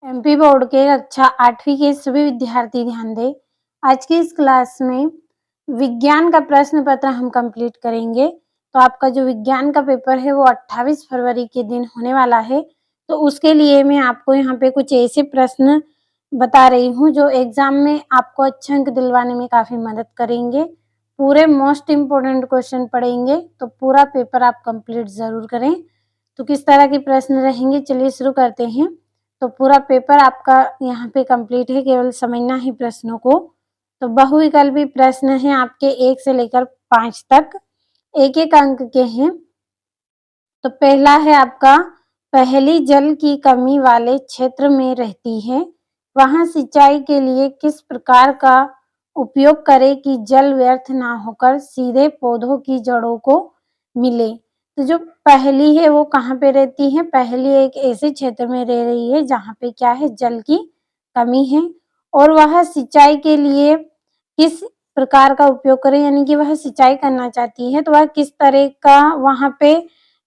MP board के कक्षा 8वीं के सभी विद्यार्थी ध्यान दें। आज की इस क्लास में विज्ञान का प्रश्न पत्र हम कंप्लीट करेंगे। तो आपका जो विज्ञान का पेपर है वो 28 फरवरी के दिन होने वाला है। तो उसके लिए मैं आपको यहाँ पे कुछ ऐसे प्रश्न बता रही हूँ जो एग्जाम में आपको अच्छे अंक दिलवाने में काफी मदद करेंगे। पूरे मोस्ट इम्पोर्टेंट क्वेश्चन पढ़ेंगे, तो पूरा पेपर आप कंप्लीट जरूर करें। तो किस तरह के प्रश्न रहेंगे, चलिए शुरू करते हैं। तो पूरा पेपर आपका यहाँ पे कंप्लीट है, केवल समझना है प्रश्नों को। तो बहुविकल्पी प्रश्न हैं आपके 1 से लेकर 5 तक, एक एक अंक के हैं। तो पहला है आपका, पहेली जल की कमी वाले क्षेत्र में रहती है, वहां सिंचाई के लिए किस प्रकार का उपयोग करें कि जल व्यर्थ ना होकर सीधे पौधों की जड़ों को मिले। तो जो पहेली है वो कहाँ पे रहती है? पहेली एक ऐसे क्षेत्र में रह रही है जहाँ पे क्या है, जल की कमी है, और वह सिंचाई के लिए किस प्रकार का उपयोग करें, यानी कि वह सिंचाई करना चाहती है तो वह किस तरह का वहां पे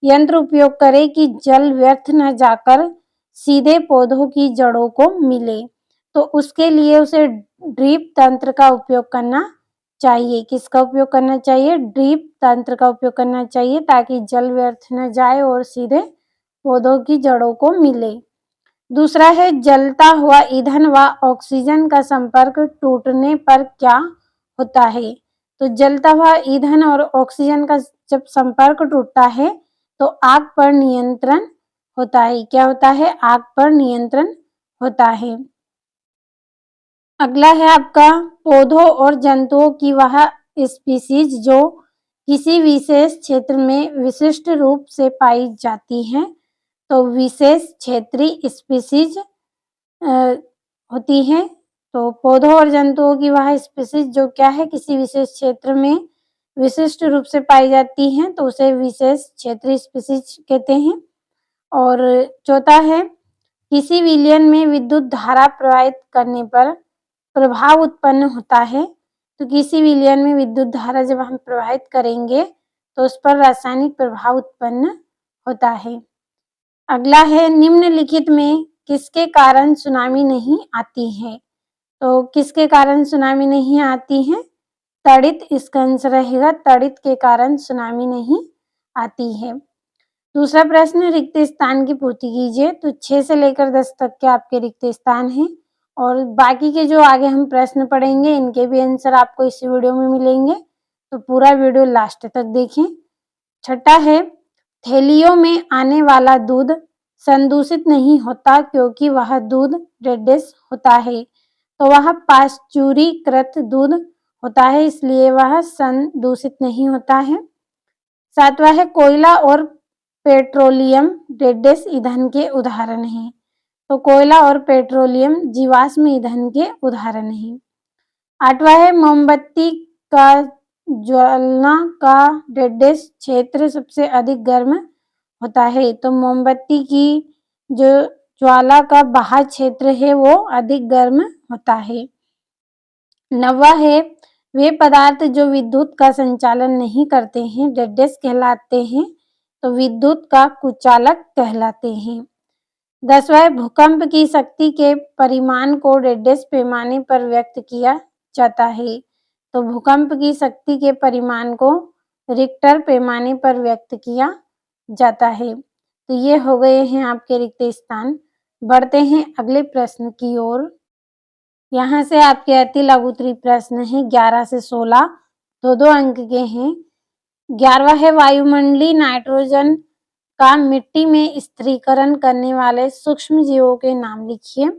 यंत्र उपयोग करे कि जल व्यर्थ न जाकर सीधे पौधों की जड़ों को मिले। तो उसके लिए उसे ड्रिप तंत्र का उपयोग करना चाहिए। किसका उपयोग करना चाहिए? ड्रिप तंत्र का उपयोग करना चाहिए, ताकि जल व्यर्थ न जाए और सीधे पौधों की जड़ों को मिले। दूसरा है, जलता हुआ ईंधन व ऑक्सीजन का संपर्क टूटने पर क्या होता है? तो जलता हुआ ईंधन और ऑक्सीजन का जब संपर्क टूटता है तो आग पर नियंत्रण होता है। क्या होता है? आग पर नियंत्रण होता है। अगला है आपका, पौधों और जंतुओं की वह स्पीसीज जो किसी विशेष क्षेत्र में विशिष्ट रूप से पाई जाती हैं। तो विशेष क्षेत्रीय स्पीसीज होती हैं। तो पौधों और जंतुओं की वह स्पीसीज जो क्या है, किसी विशेष क्षेत्र में विशिष्ट रूप से पाई जाती हैं, तो उसे विशेष क्षेत्रीय स्पीसीज कहते हैं। और चौथा है, किसी विलयन में विद्युत धारा प्रवाहित करने पर प्रभाव उत्पन्न होता है। तो किसी विलयन में विद्युत धारा जब हम प्रवाहित करेंगे तो उस पर रासायनिक प्रभाव उत्पन्न होता है। अगला है, निम्नलिखित में किसके कारण सुनामी नहीं आती है? तो किसके कारण सुनामी नहीं आती है? तड़ित, इसका आंसर रहेगा तड़ित के कारण सुनामी नहीं आती है। दूसरा प्रश्न, रिक्त स्थान की पूर्ति कीजिए। तो 6 से लेकर 10 तक के आपके रिक्त स्थान हैं, और बाकी के जो आगे हम प्रश्न पढ़ेंगे इनके भी आंसर आपको इसी वीडियो में मिलेंगे। तो पूरा वीडियो लास्ट तक देखें। छठा है, थैलियों में आने वाला दूध संदूषित नहीं होता क्योंकि वह दूध डेडेस होता है। तो वह पाश्चुरीकृत दूध होता है, इसलिए वह संदूषित नहीं होता है। सातवां है, कोयला और पेट्रोलियम डेडेस ईंधन के उदाहरण हैं। तो कोयला और पेट्रोलियम जीवाश्म ईंधन के उदाहरण हैं। आठवां है, मोमबत्ती का ज्वलना का डेडेस क्षेत्र सबसे अधिक गर्म होता है। तो मोमबत्ती की जो ज्वाला का बाह्य क्षेत्र है वो अधिक गर्म होता है। नौवां है, वे पदार्थ जो विद्युत का संचालन नहीं करते हैं डेडेस कहलाते हैं। तो विद्युत का कुचालक कहलाते हैं। 10वां, भूकंप की शक्ति के परिमाण को डेडेस पैमाने पर व्यक्त किया जाता है। तो भूकंप की शक्ति के परिमाण को रिक्टर पैमाने पर व्यक्त किया जाता है। तो ये हो गए हैं आपके रिक्त स्थान। बढ़ते हैं अगले प्रश्न की ओर। यहाँ से आपके अति लघुत्तरीय प्रश्न है 11 से 16, 2-2 अंक के हैं। 11वां है, वायुमंडलीय नाइट्रोजन का मिट्टी में स्थिरीकरण करने वाले सूक्ष्म जीवों के नाम लिखिए।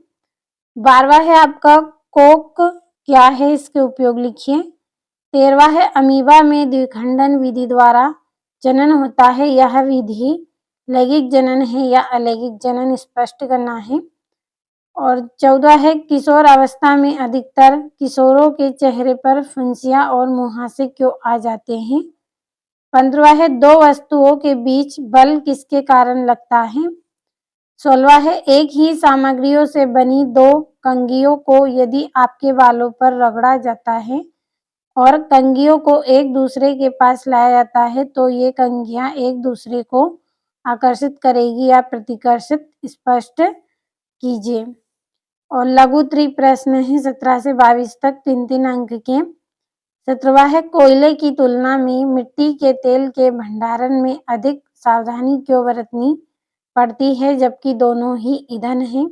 12वां है आपका, कोक क्या है, इसके उपयोग लिखिए। 13वां है, अमीबा में द्विखंडन विधि द्वारा जनन होता है, यह विधि लैंगिक जनन है या अलैंगिक जनन स्पष्ट करना है। और 14 है, किशोर अवस्था में अधिकतर किशोरों के चेहरे पर फुंसियां और मुहासे क्यों आ जाते हैं। 15वां है, दो वस्तुओं के बीच बल किसके कारण लगता है। 16वां है, एक ही सामग्रियों से बनी दो कंघियों को यदि आपके बालों पर रगड़ा जाता है और कंघियों को एक दूसरे के पास लाया जाता है तो ये कंघियां एक दूसरे को आकर्षित करेगी या प्रतिकर्षित, स्पष्ट कीजिए। और लघु त्रि प्रश्न है 17 से 22 तक 3-3 अंक के। 17वां है कोयले की तुलना में मिट्टी के तेल के भंडारण में अधिक सावधानी क्यों बरतनी पड़ती है जबकि दोनों ही ईंधन हैं।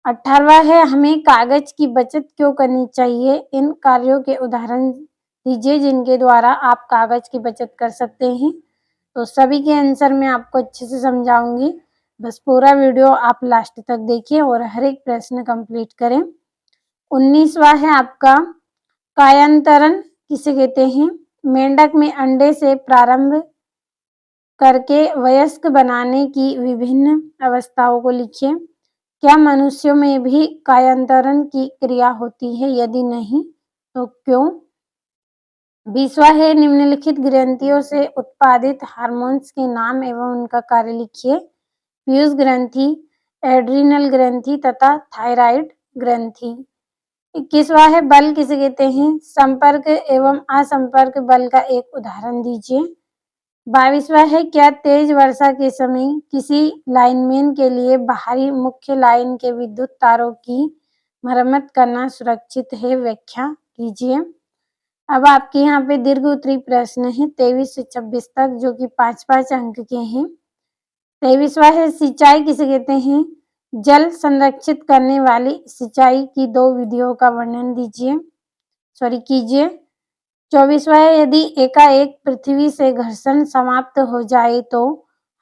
18वां है हमें कागज की बचत क्यों करनी चाहिए, इन कार्यों के उदाहरण दीजिए जिनके द्वारा आप कागज की बचत कर सकते हैं। तो सभी के आंसर मैं आपको अच्छे से समझाऊंगी, बस पूरा वीडियो आप लास्ट तक देखिए और हर एक प्रश्न कंप्लीट करें। 19वां है आपका कायांतरण किसे कहते हैं। मेंढक में अंडे से प्रारंभ करके वयस्क बनाने की विभिन्न अवस्थाओं को लिखिए। क्या मनुष्यों में भी कायांतरण की क्रिया होती है, यदि नहीं तो क्यों। 20वां है निम्नलिखित ग्रंथियों से उत्पादित हार्मोन्स के नाम एवं उनका कार्य लिखिए। पीयूष ग्रंथि, एड्रिनल ग्रंथि तथा थायराइड ग्रंथि। 21वां है बल किसे कहते हैं, संपर्क एवं असंपर्क बल का एक उदाहरण दीजिए। 22वां है क्या तेज वर्षा के समय किसी लाइनमैन के लिए बाहरी मुख्य लाइन के विद्युत तारों की मरम्मत करना सुरक्षित है, व्याख्या कीजिए। अब आपके यहाँ पे दीर्घ उत्तरी प्रश्न है 23 से 26 तक जो कि 5-5 अंक के हैं। 23वां है सिंचाई किसे कहते हैं, जल संरक्षित करने वाली सिंचाई की 2 विधियों का वर्णन कीजिए। 24वां है यदि एकाएक पृथ्वी से घर्षण समाप्त हो जाए तो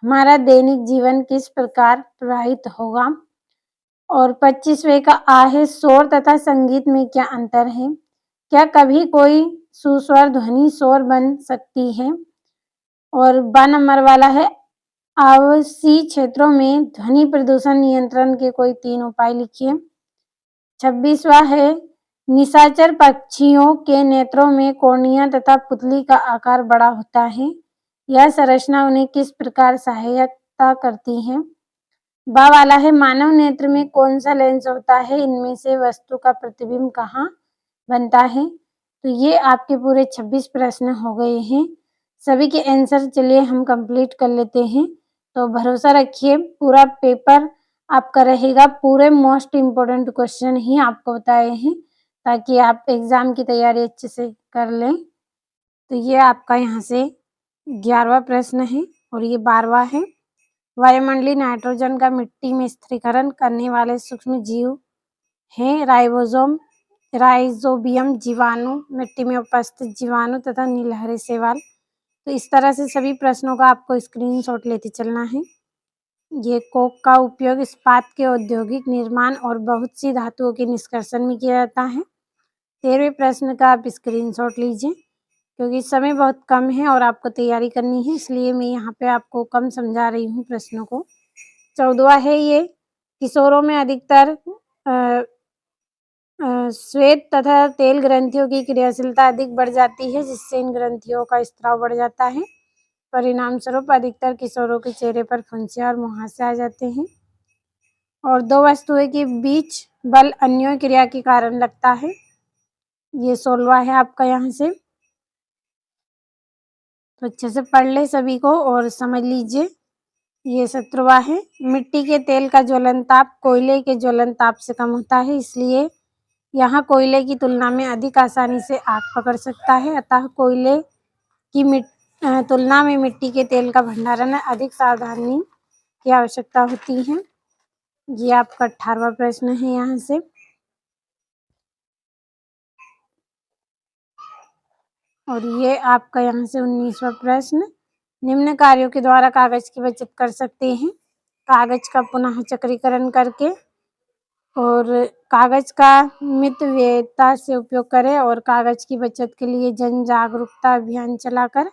हमारा दैनिक जीवन किस प्रकार प्रभावित होगा। और 25वें का आ है शोर तथा संगीत में क्या अंतर है, क्या कभी कोई सुस्वर ध्वनि शोर बन सकती है। और 12 नंबर वाला है आवासीय क्षेत्रों में ध्वनि प्रदूषण नियंत्रण के कोई 3 उपाय लिखिए। 26वां है निशाचर पक्षियों के नेत्रों में कॉर्निया तथा पुतली का आकार बड़ा होता है, यह संरचना उन्हें किस प्रकार सहायता करती है। बा वाला है मानव नेत्र में कौन सा लेंस होता है, इनमें से वस्तु का प्रतिबिंब कहाँ बनता है। तो ये आपके पूरे 26 प्रश्न हो गए हैं। सभी के आंसर चलिए हम कंप्लीट कर लेते हैं। तो भरोसा रखिए पूरा पेपर आपका रहेगा, पूरे मोस्ट इम्पोर्टेंट क्वेश्चन ही आपको बताए हैं ताकि आप एग्जाम की तैयारी अच्छे से कर लें। तो ये आपका यहाँ से 11वां प्रश्न है और ये 12वां है। वायुमंडलीय नाइट्रोजन का मिट्टी में स्थिरीकरण करने वाले सूक्ष्म जीव हैं राइजोबियम जीवाणु, मिट्टी में उपस्थित जीवाणु तथा नीलहरी शैवाल। तो इस तरह से सभी प्रश्नों का आपको स्क्रीनशॉट लेते चलना है। ये कोक का उपयोग इस्पात के औद्योगिक निर्माण और बहुत सी धातुओं के निष्कर्षण में किया जाता है। 13वें प्रश्न का आप स्क्रीनशॉट लीजिए क्योंकि समय बहुत कम है और आपको तैयारी करनी है, इसलिए मैं यहाँ पे आपको कम समझा रही हूँ प्रश्नों को। 14वां है ये किशोरों में अधिकतर श्वेत तथा तेल ग्रंथियों की क्रियाशीलता अधिक बढ़ जाती है जिससे इन ग्रंथियों का स्त्राव बढ़ जाता है। परिणाम स्वरूप अधिकतर किशोरों के चेहरे पर फुंसियाँ और मुहासे आ जाते हैं। और 2 वस्तुओं के बीच बल अन्योन्य क्रिया के कारण लगता है। ये 16वां है आपका यहाँ से। तो अच्छे से पढ़ ले सभी को और समझ लीजिए। ये 17वां है मिट्टी के तेल का ज्वलन ताप कोयले के ज्वलन ताप से कम होता है, इसलिए यहाँ कोयले की तुलना में अधिक आसानी से आग पकड़ सकता है, अतः कोयले की तुलना में मिट्टी के तेल का भंडारण में अधिक सावधानी की आवश्यकता होती है। ये आपका 18वां प्रश्न है यहाँ से। और ये आपका यहाँ से 19वां प्रश्न निम्न कार्यों के द्वारा कागज की बचत कर सकते हैं। कागज का पुनः चक्रीकरण करके, और कागज का मितव्ययिता से उपयोग करें, और कागज की बचत के लिए जन जागरूकता अभियान चलाकर,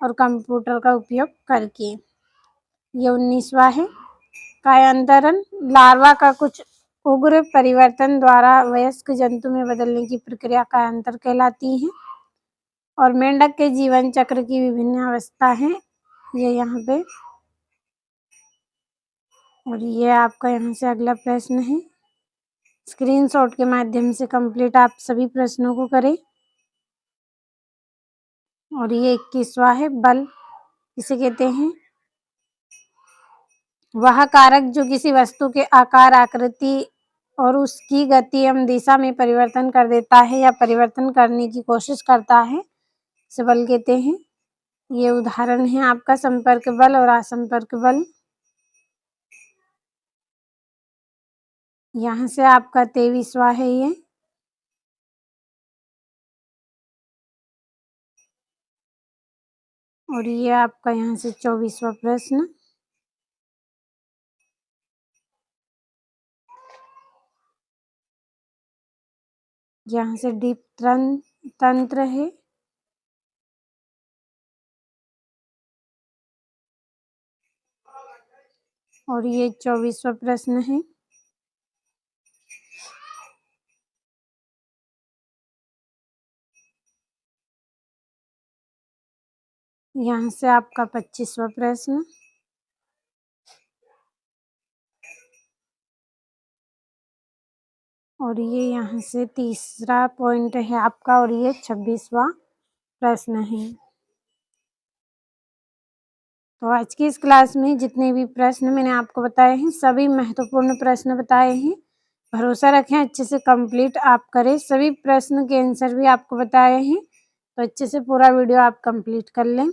और कंप्यूटर का उपयोग करके। ये 19वां है कायांतरण लार्वा का कुछ उग्र परिवर्तन द्वारा वयस्क जंतु में बदलने की प्रक्रिया कायांतर कहलाती है। और मेंढक के जीवन चक्र की विभिन्न अवस्था है ये यहाँ पे। और ये आपका यहाँ से अगला प्रश्न है, स्क्रीनशॉट के माध्यम से कंप्लीट आप सभी प्रश्नों को करें। और ये 21वां है बल किसे कहते हैं, वह कारक जो किसी वस्तु के आकार आकृति और उसकी गति एवं दिशा में परिवर्तन कर देता है या परिवर्तन करने की कोशिश करता है, इसे बल कहते हैं। ये उदाहरण है आपका संपर्क बल और असंपर्क बल। यहाँ से आपका 23वां है ये। और ये आपका यहाँ से 24वां प्रश्न। यहाँ से डीप तंत्र है। और ये 24वां प्रश्न है। यहाँ से आपका 25वां प्रश्न। और ये यहाँ से तीसरा पॉइंट है आपका और ये 26वां प्रश्न है। तो आज की इस क्लास में जितने भी प्रश्न मैंने आपको बताए हैं सभी महत्वपूर्ण प्रश्न बताए हैं। भरोसा रखें अच्छे से कंप्लीट आप करें। सभी प्रश्न के आंसर भी आपको बताए हैं, तो अच्छे से पूरा वीडियो आप कंप्लीट कर लें।